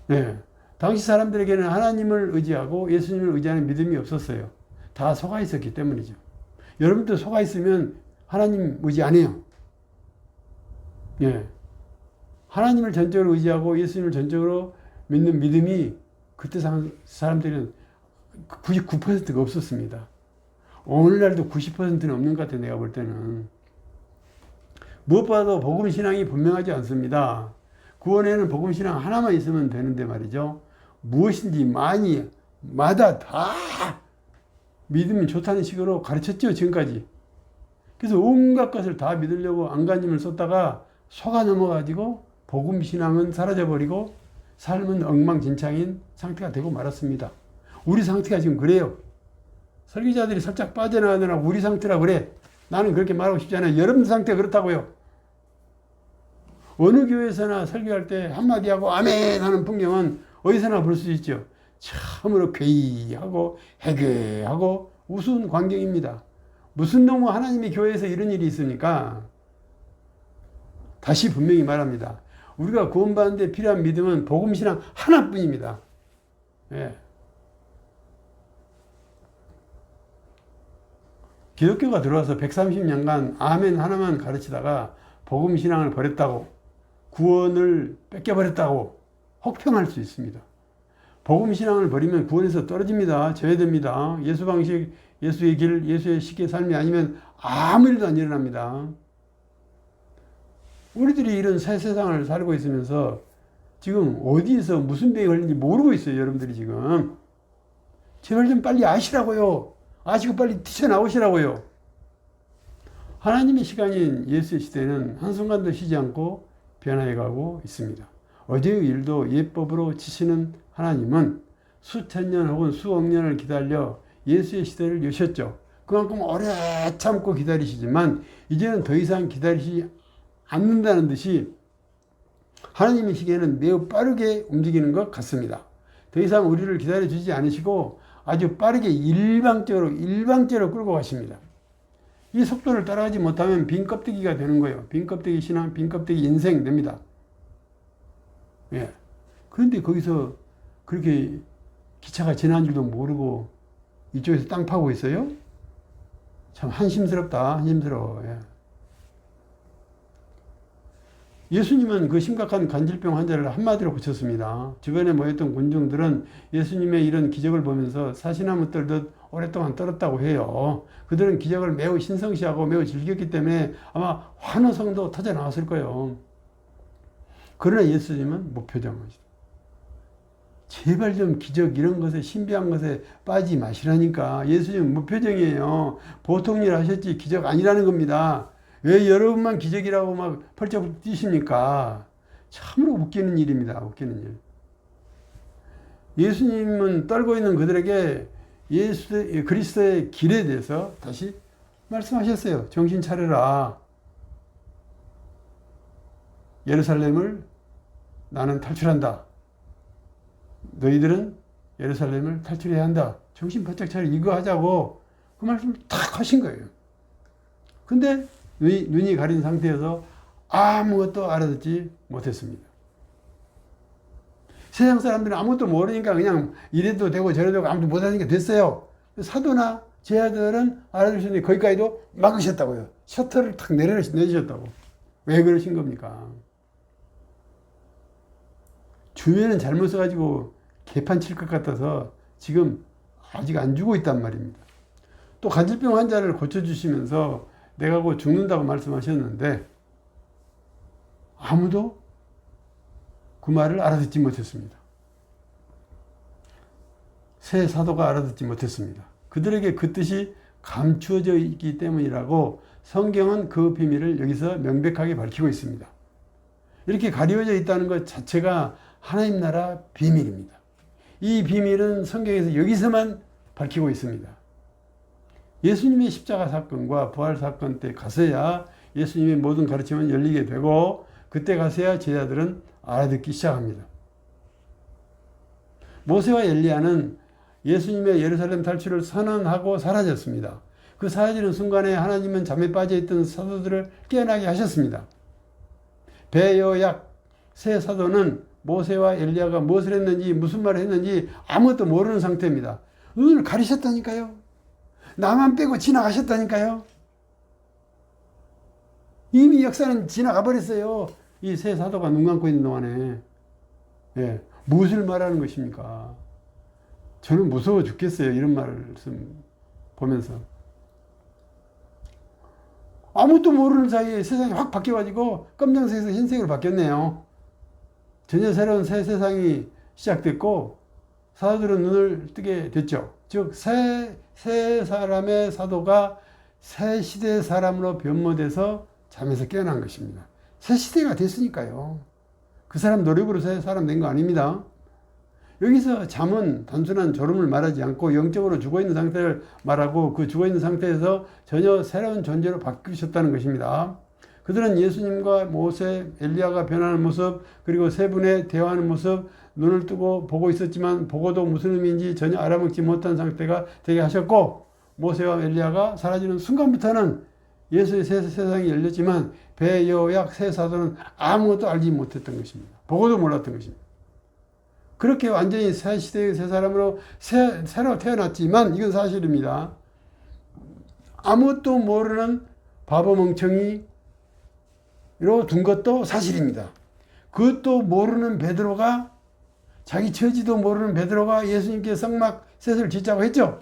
네. 당시 사람들에게는 하나님을 의지하고 예수님을 의지하는 믿음이 없었어요. 다 속아 있었기 때문이죠. 여러분도 속아 있으면 하나님 의지 안 해요. 예. 하나님을 전적으로 의지하고 예수님을 전적으로 믿는 믿음이 그때 사람들은 99%가 없었습니다. 오늘날도 90%는 없는 것 같아요. 내가 볼 때는. 무엇보다도 복음신앙이 분명하지 않습니다. 구원에는 복음신앙 하나만 있으면 되는데 말이죠. 무엇인지 마다 다 믿으면 좋다는 식으로 가르쳤죠. 지금까지. 그래서 온갖 것을 다 믿으려고 안간힘을 썼다가 속아 넘어가지고 복음신앙은 사라져버리고 삶은 엉망진창인 상태가 되고 말았습니다. 우리 상태가 지금 그래요. 설교자들이 살짝 빠져나가느라 우리 상태라 그래. 나는 그렇게 말하고 싶지 않아요. 여러분 상태가 그렇다고요. 어느 교회에서나 설교할 때 한마디 하고 아멘 하는 풍경은 어디서나 볼 수 있죠. 참으로 괴이하고 해괴하고 우스운 광경입니다. 무슨 놈의 하나님의 교회에서 이런 일이 있습니까? 다시 분명히 말합니다. 우리가 구원받는데 필요한 믿음은 복음신앙 하나뿐입니다. 예. 기독교가 들어와서 130년간 아멘 하나만 가르치다가 복음신앙을 버렸다고 구원을 뺏겨버렸다고 혹평할 수 있습니다. 복음신앙을 버리면 구원에서 떨어집니다. 제외됩니다. 예수 방식, 예수의 길, 예수의 식의 삶이 아니면 아무 일도 안 일어납니다. 우리들이 이런 새 세상을 살고 있으면서 지금 어디에서 무슨 병이 걸린지 모르고 있어요. 여러분들이 지금. 제발 좀 빨리 아시라고요. 아시고 빨리 튀쳐나오시라고요. 하나님의 시간인 예수의 시대는 한순간도 쉬지 않고 변화해가고 있습니다. 어제의 일도 예법으로 치시는 하나님은 수천 년 혹은 수억 년을 기다려 예수의 시대를 여셨죠. 그만큼 오래 참고 기다리시지만 이제는 더 이상 기다리지 않는다는 듯이 하나님의 시계는 매우 빠르게 움직이는 것 같습니다. 더 이상 우리를 기다려주지 않으시고 아주 빠르게 일방적으로 끌고 가십니다. 이 속도를 따라가지 못하면 빈 껍데기가 되는 거예요. 빈 껍데기 신앙, 빈 껍데기 인생 됩니다. 예. 그런데 거기서 그렇게 기차가 지난 줄도 모르고 이쪽에서 땅 파고 있어요? 참 한심스럽다. 한심스러워. 예. 예수님은 그 심각한 간질병 환자를 한마디로 고쳤습니다. 주변에 모였던 군중들은 예수님의 이런 기적을 보면서 사시나무 떨듯 오랫동안 떨었다고 해요. 그들은 기적을 매우 신성시하고 매우 즐겼기 때문에 아마 환호성도 터져 나왔을 거예요. 그러나 예수님은 무표정하시다. 제발 좀 기적 이런 것에 신비한 것에 빠지지 마시라니까. 예수님은 무표정이에요. 보통 일 하셨지 기적 아니라는 겁니다. 왜 여러분만 기적이라고 막 펄쩍 뛰십니까? 참으로 웃기는 일입니다. 웃기는 일. 예수님은 떨고 있는 그들에게 그리스도의 길에 대해서 다시 말씀하셨어요. 정신 차려라. 예루살렘을 나는 탈출한다. 너희들은 예루살렘을 탈출해야 한다. 정신 바짝 차려. 이거 하자고 그 말씀을 탁 하신 거예요. 근데 눈이 가린 상태여서 아무것도 알아듣지 못했습니다. 세상 사람들은 아무것도 모르니까 그냥 이래도 되고 저래도 되고 아무도 못하니까 됐어요. 사도나 제자들은 알아들으셨는데 거기까지도 막으셨다고요. 셔터를 탁 내주셨다고. 왜 그러신 겁니까? 주변은 잘못 써가지고 개판 칠 것 같아서 지금 아직 안 주고 있단 말입니다. 또 간질병 환자를 고쳐주시면서 내가 곧 죽는다고 말씀하셨는데 아무도 그 말을 알아듣지 못했습니다. 새 사도가 알아듣지 못했습니다. 그들에게 그 뜻이 감추어져 있기 때문이라고 성경은 그 비밀을 여기서 명백하게 밝히고 있습니다. 이렇게 가려져 있다는 것 자체가 하나님 나라 비밀입니다. 이 비밀은 성경에서 여기서만 밝히고 있습니다. 예수님의 십자가 사건과 부활 사건 때 가서야 예수님의 모든 가르침은 열리게 되고 그때 가서야 제자들은 알아듣기 시작합니다. 모세와 엘리야는 예수님의 예루살렘 탈출을 선언하고 사라졌습니다. 그 사라지는 순간에 하나님은 잠에 빠져있던 사도들을 깨어나게 하셨습니다. 배여약 세 사도는 모세와 엘리야가 무엇을 했는지 무슨 말을 했는지 아무것도 모르는 상태입니다. 눈을 가리셨다니까요. 나만 빼고 지나가셨다니까요. 이미 역사는 지나가 버렸어요. 이 세 사도가 눈 감고 있는 동안에. 예, 무엇을 말하는 것입니까? 저는 무서워 죽겠어요. 이런 말씀 보면서. 아무것도 모르는 사이에 세상이 확 바뀌어가지고 검정색에서 흰색으로 바뀌었네요. 전혀 새로운 새 세상이 시작됐고 사도들은 눈을 뜨게 됐죠. 즉 새 사람의 사도가 새 시대의 사람으로 변모돼서 잠에서 깨어난 것입니다. 새 시대가 됐으니까요. 그 사람 노력으로 새 사람 된 거 아닙니다. 여기서 잠은 단순한 졸음을 말하지 않고 영적으로 죽어있는 상태를 말하고 그 죽어있는 상태에서 전혀 새로운 존재로 바뀌셨다는 것입니다. 그들은 예수님과 모세, 엘리야가 변하는 모습 그리고 세 분의 대화하는 모습 눈을 뜨고 보고 있었지만 보고도 무슨 의미인지 전혀 알아먹지 못한 상태가 되게 하셨고 모세와 엘리야가 사라지는 순간부터는 예수의 새 세상이 열렸지만 배여약 세 사도는 아무것도 알지 못했던 것입니다. 보고도 몰랐던 것입니다. 그렇게 완전히 새 시대의 새 사람으로 새로 태어났지만 이건 사실입니다. 아무것도 모르는 바보 멍청이로 둔 것도 사실입니다. 그것도 모르는 베드로가 자기 처지도 모르는 베드로가 예수님께 성막셋을 짓자고 했죠.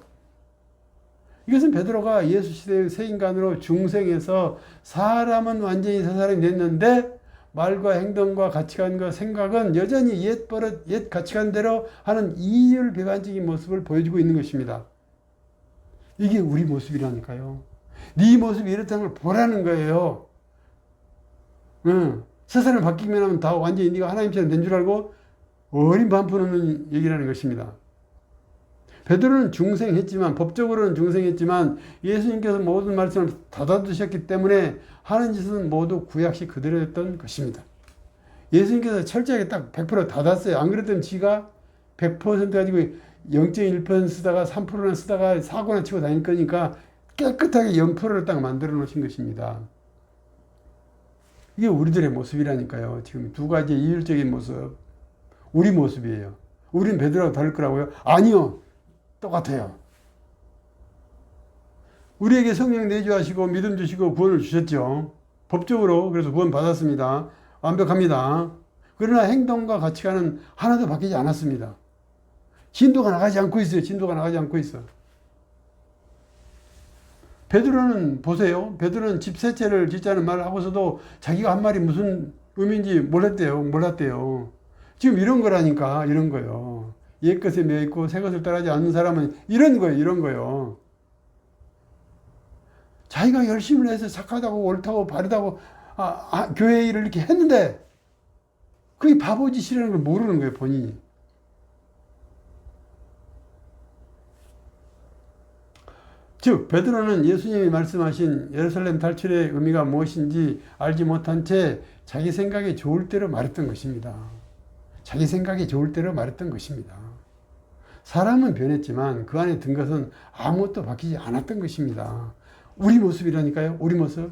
이것은 베드로가 예수 시대의 새 인간으로 중생해서 사람은 완전히 새 사람이 됐는데 말과 행동과 가치관과 생각은 여전히 옛 버릇, 옛 가치관대로 하는 이율배반적인 모습을 보여주고 있는 것입니다. 이게 우리 모습이라니까요. 네 모습이 이렇다는 걸 보라는 거예요. 세상을 바뀌기만 하면 다 완전히 네가 하나님처럼 된 줄 알고 어린 반푼없는 얘기라는 것입니다. 베드로는 중생했지만 법적으로는 중생했지만 예수님께서 모든 말씀을 닫아두셨기 때문에 하는 짓은 모두 구약식 그대로였던 것입니다. 예수님께서 철저하게 딱 100% 닫았어요. 안 그랬더니 지가 100% 가지고 0.1% 쓰다가 3%나 쓰다가 사고나 치고 다닐 거니까 깨끗하게 0%를 딱 만들어 놓으신 것입니다. 이게 우리들의 모습이라니까요. 지금 두 가지의 이율적인 모습. 우리 모습이에요. 우리는 베드로하고 다를 거라고요? 아니요. 똑같아요. 우리에게 성령 내주하시고 믿음 주시고 구원을 주셨죠. 법적으로 그래서 구원 받았습니다. 완벽합니다. 그러나 행동과 가치관은 하나도 바뀌지 않았습니다. 진도가 나가지 않고 있어요. 진도가 나가지 않고 있어. 베드로는 보세요. 베드로는 집 세 채를 짓자는 말을 하고서도 자기가 한 말이 무슨 의미인지 몰랐대요. 지금 이런 거라니까. 이런 거요. 옛 것에 매여 있고 새 것을 따르지 않는 사람은 이런 거예요. 자기가 열심히 해서 착하다고 옳다고 바르다고 교회 일을 이렇게 했는데 그게 바보짓이라는 걸 모르는 거예요. 본인이. 즉 베드로는 예수님이 말씀하신 예루살렘 탈출의 의미가 무엇인지 알지 못한 채 자기 생각에 좋을 대로 말했던 것입니다. 자기 생각에 좋을 대로 말했던 것입니다. 사람은 변했지만 그 안에 든 것은 아무것도 바뀌지 않았던 것입니다. 우리 모습이라니까요. 우리 모습.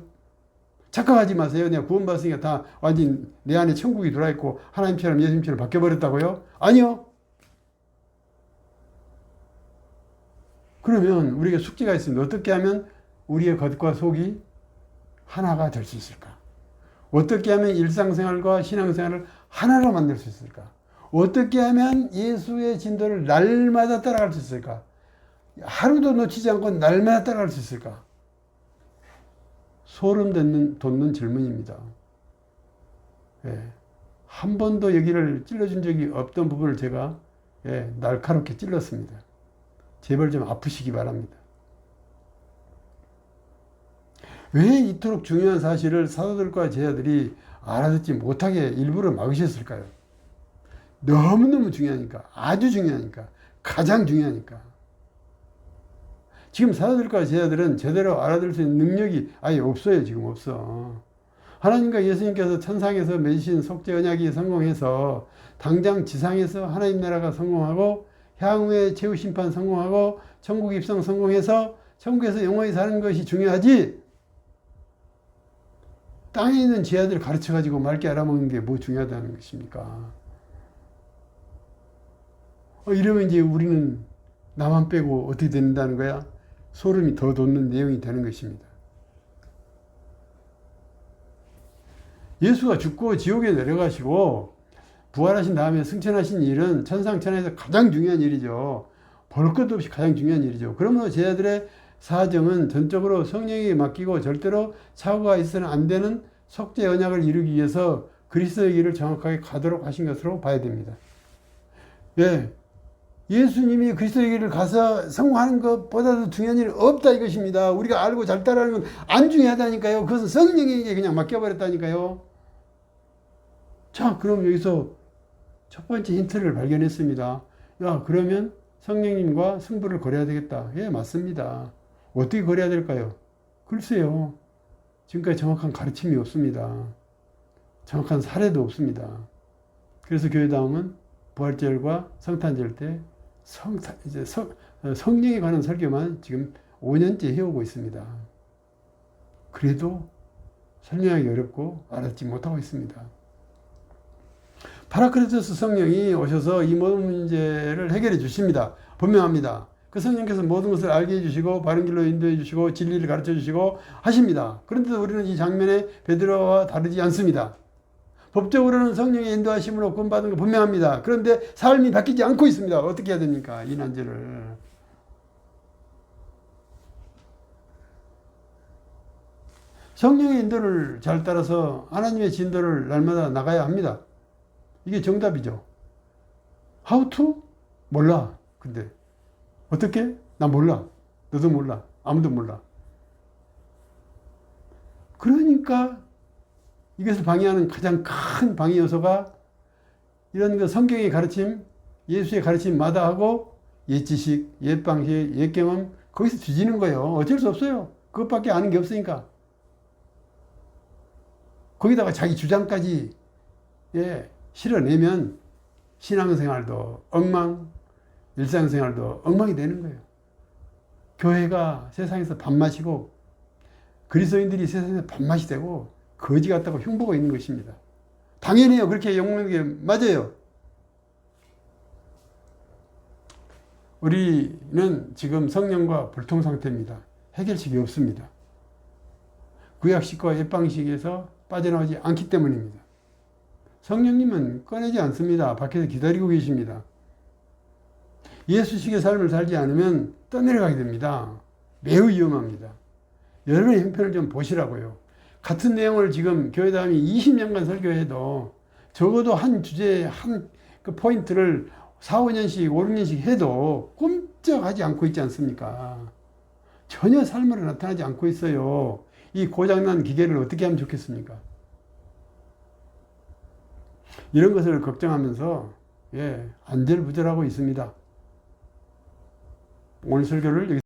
착각하지 마세요. 내가 구원받았으니까 다 완전 내 안에 천국이 들어있고 하나님처럼 예수님처럼 바뀌어버렸다고요? 아니요. 그러면 우리에게 숙제가 있습니다. 어떻게 하면 우리의 겉과 속이 하나가 될 수 있을까? 어떻게 하면 일상생활과 신앙생활을 하나로 만들 수 있을까? 어떻게 하면 예수의 진도를 날마다 따라갈 수 있을까? 하루도 놓치지 않고 날마다 따라갈 수 있을까? 소름 돋는 질문입니다. 예. 한 번도 여기를 찔러준 적이 없던 부분을 제가 날카롭게 찔렀습니다. 제발 좀 아프시기 바랍니다. 왜 이토록 중요한 사실을 사도들과 제자들이 알아듣지 못하게 일부러 막으셨을까요? 너무너무 중요하니까, 아주 중요하니까, 가장 중요하니까. 지금 사도들과 제자들은 제대로 알아들 수 있는 능력이 아예 없어요. 지금 없어. 하나님과 예수님께서 천상에서 맺으신 속죄 언약이 성공해서 당장 지상에서 하나님 나라가 성공하고 향후의 최후 심판 성공하고 천국 입성 성공해서 천국에서 영원히 사는 것이 중요하지, 땅에 있는 제자들을 가르쳐가지고 맑게 알아먹는 게 뭐 중요하다는 것입니까? 이러면 이제 우리는 나만 빼고 어떻게 된다는 거야? 소름이 더 돋는 내용이 되는 것입니다. 예수가 죽고 지옥에 내려가시고 부활하신 다음에 승천하신 일은 천상천하에서 가장 중요한 일이죠. 볼 것도 없이 가장 중요한 일이죠. 그러므로 제자들의 사정은 전적으로 성령에게 맡기고 절대로 착오가 있어서는 안 되는 속죄 언약을 이루기 위해서 그리스도의 길을 정확하게 가도록 하신 것으로 봐야 됩니다. 예, 예수님이 그리스도의 길을 가서 성공하는 것보다도 중요한 일은 없다 이것입니다. 우리가 알고 잘 따라하는 건 안 중요하다니까요. 그것은 성령에게 그냥 맡겨버렸다니까요. 자, 그럼 여기서 첫 번째 힌트를 발견했습니다. 야, 그러면 성령님과 승부를 걸어야 되겠다. 예, 맞습니다. 어떻게 걸어야 될까요? 글쎄요. 지금까지 정확한 가르침이 없습니다. 정확한 사례도 없습니다. 그래서 교회다움은 부활절과 성탄절 때 성령에 관한 설교만 지금 5년째 해오고 있습니다. 그래도 설명하기 어렵고 알아듣지 못하고 있습니다. 파라크리토스 성령이 오셔서 이 모든 문제를 해결해 주십니다. 분명합니다. 그 성령께서 모든 것을 알게 해주시고 바른 길로 인도해 주시고 진리를 가르쳐 주시고 하십니다. 그런데도 우리는 이 장면에 베드로와 다르지 않습니다. 법적으로는 성령의 인도하심으로 구원받은 거 분명합니다. 그런데 삶이 바뀌지 않고 있습니다. 어떻게 해야 됩니까? 이 난제를. 성령의 인도를 잘 따라서 하나님의 진도를 날마다 나가야 합니다. 이게 정답이죠. How to? 몰라. 근데 어떻게? 나 몰라. 너도 몰라. 아무도 몰라. 그러니까 이것을 방해하는 가장 큰 방해 요소가 이런 그 성경의 가르침, 예수의 가르침 마다하고 옛 지식, 옛 방식, 옛 경험 거기서 뒤지는 거예요. 어쩔 수 없어요. 그것밖에 아는 게 없으니까. 거기다가 자기 주장까지 실어내면 신앙생활도 엉망, 일상생활도 엉망이 되는 거예요. 교회가 세상에서 밥맛이고 그리스도인들이 세상에서 밥맛이 되고 거지 같다고 흉보고 있는 것입니다. 당연히요. 그렇게 욕먹는 게 맞아요. 우리는 지금 성령과 불통 상태입니다. 해결책이 없습니다. 구약식과 옛방식에서 빠져나오지 않기 때문입니다. 성령님은 꺼내지 않습니다. 밖에서 기다리고 계십니다. 예수식의 삶을 살지 않으면 떠내려가게 됩니다. 매우 위험합니다. 여러분의 형편을 좀 보시라고요. 같은 내용을 지금 교회다움이 20년간 설교해도 적어도 한 주제에 한 그 포인트를 4, 5년씩, 5, 6년씩 해도 꼼짝하지 않고 있지 않습니까? 전혀 삶으로 나타나지 않고 있어요. 이 고장난 기계를 어떻게 하면 좋겠습니까? 이런 것을 걱정하면서 안절부절하고 있습니다. 오늘 설교를 여기